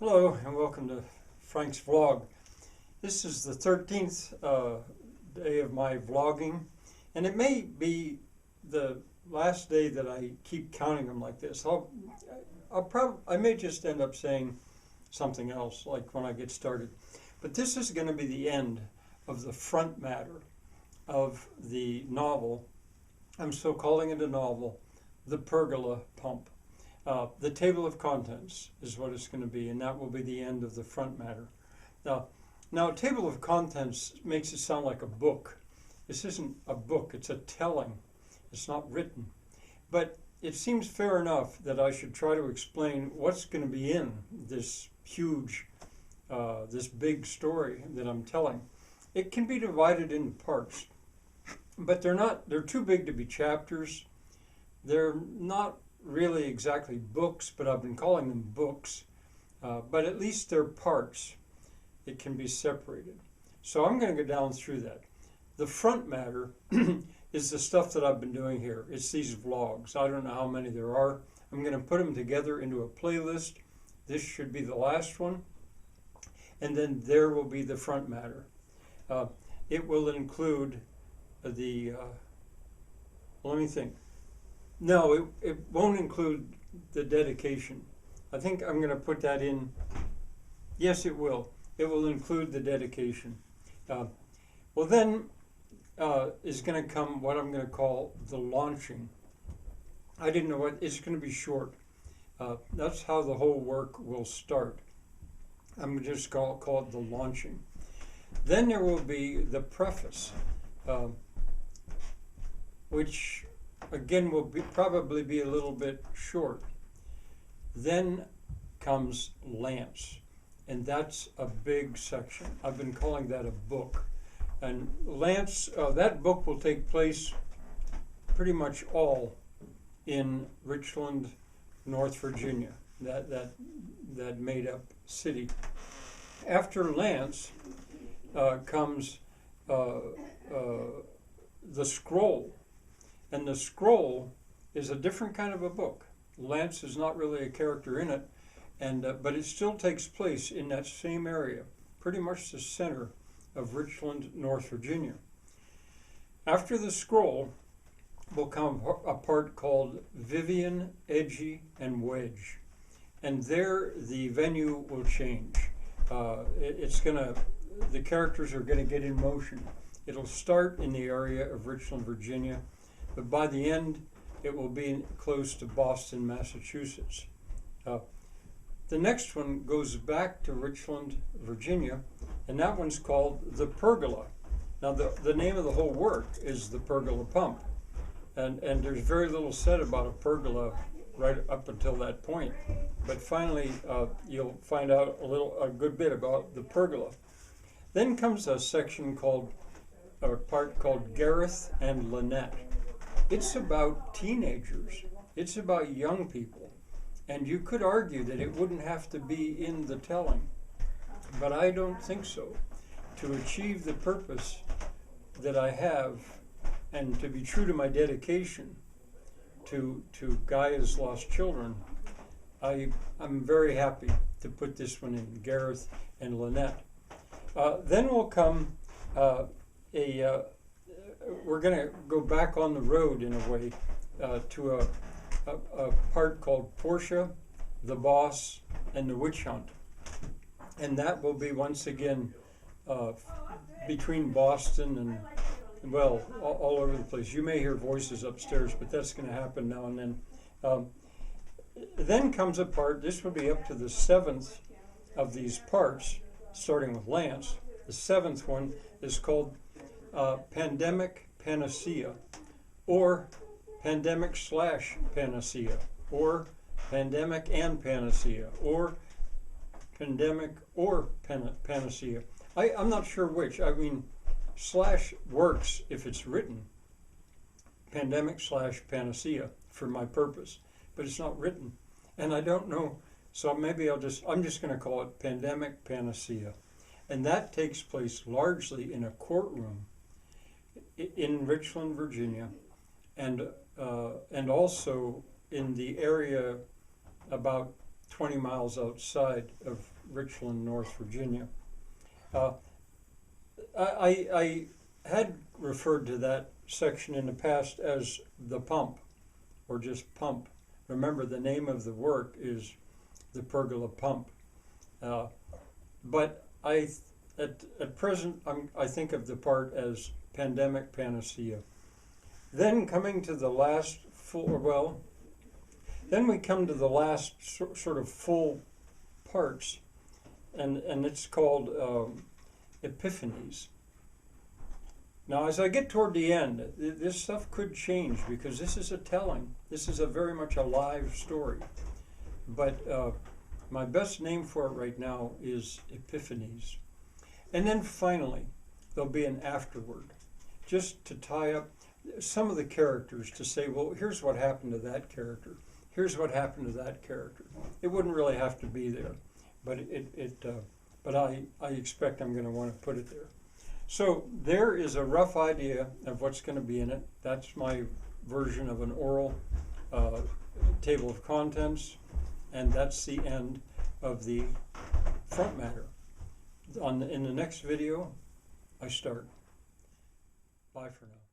Hello and welcome to Frank's vlog. This is the 13th day of my vlogging, and it may be the last day that I keep counting them like this. I may just end up saying something else like when I get started. But this is going to be the end of the front matter of the novel. I'm still calling it a novel, The Pergola Pump. The table of contents is what it's going to be, and that will be the end of the front matter. Now, a table of contents makes it sound like a book. This isn't a book, it's a telling. It's not written. But it seems fair enough that I should try to explain what's going to be in this huge, this big story that I'm telling. It can be divided into parts, but they're too big to be chapters. They're not really exactly books, but I've been calling them books. But at least they're parts. It can be separated. So I'm going to go down through that. The front matter is the stuff that I've been doing here. It's these vlogs. I don't know how many there are. I'm going to put them together into a playlist. This should be the last one. And then there will be the front matter. It will include let me think. No, it won't include the dedication. I think I'm going to put that in. Yes, it will. It will include the dedication. Well, then is going to come what I'm going to call the launching. I didn't know what, it's going to be short. That's how the whole work will start. I'm going to just call it the launching. Then there will be the preface, which again will probably be a little bit short. Then comes Lance, and that's a big section. I've been calling that a book. And Lance, that book will take place pretty much all in Richland, North Virginia, that made up city. After Lance comes the scroll. And the scroll is a different kind of a book. Lance is not really a character in it, but it still takes place in that same area, pretty much the center of Richland, North Virginia. After the scroll will come a part called Vivian, Edgy, and Wedge. And there the venue will change. The characters are going to get in motion. It'll start in the area of Richland, Virginia, but by the end, it will be close to Boston, Massachusetts. The next one goes back to Richland, Virginia, and that one's called The Pergola. Now, the name of the whole work is The Pergola Pump, and there's very little said about a pergola right up until that point. But finally, you'll find out a good bit about the pergola. Then comes a part called Gareth and Lynette. It's about teenagers. It's about young people. And you could argue that it wouldn't have to be in the telling, but I don't think so. To achieve the purpose that I have and to be true to my dedication to Gaia's lost children, I'm very happy to put this one in, Gareth and Lynette. Then will come we're going to go back on the road in a way to a part called Portia, the Boss, and the Witch Hunt. And that will be once again between Boston and, well, all over the place. You may hear voices upstairs, but that's going to happen now and then. Then comes a part, this will be up to the 7th of these parts, starting with Lance. The 7th one is called Pandemic Panacea, or Pandemic/Panacea, or Pandemic and Panacea, or Pandemic or Panacea. I'm not sure which. I mean, slash works if it's written, Pandemic/Panacea for my purpose, but it's not written, and I don't know. So maybe I'm just going to call it Pandemic Panacea, and that takes place largely in a courtroom in Richland, Virginia, and also in the area about 20 miles outside of Richland, North Virginia. I had referred to that section in the past as the pump, or just pump. Remember, the name of the work is the Pergola Pump. But at present, I think of the part as pandemic panacea. Then coming to the last then we come to the last sort of full parts, and it's called epiphanies. Now, as I get toward the end, this stuff could change because this is a telling. This is a very much a live story. But my best name for it right now is epiphanies. And then finally, there'll be an afterword, just to tie up some of the characters, to say, well, here's what happened to that character. Here's what happened to that character. It wouldn't really have to be there, but but I expect I'm going to want to put it there. So there is a rough idea of what's going to be in it. That's my version of an oral table of contents, and that's the end of the front matter. In the next video, I start. Bye for now.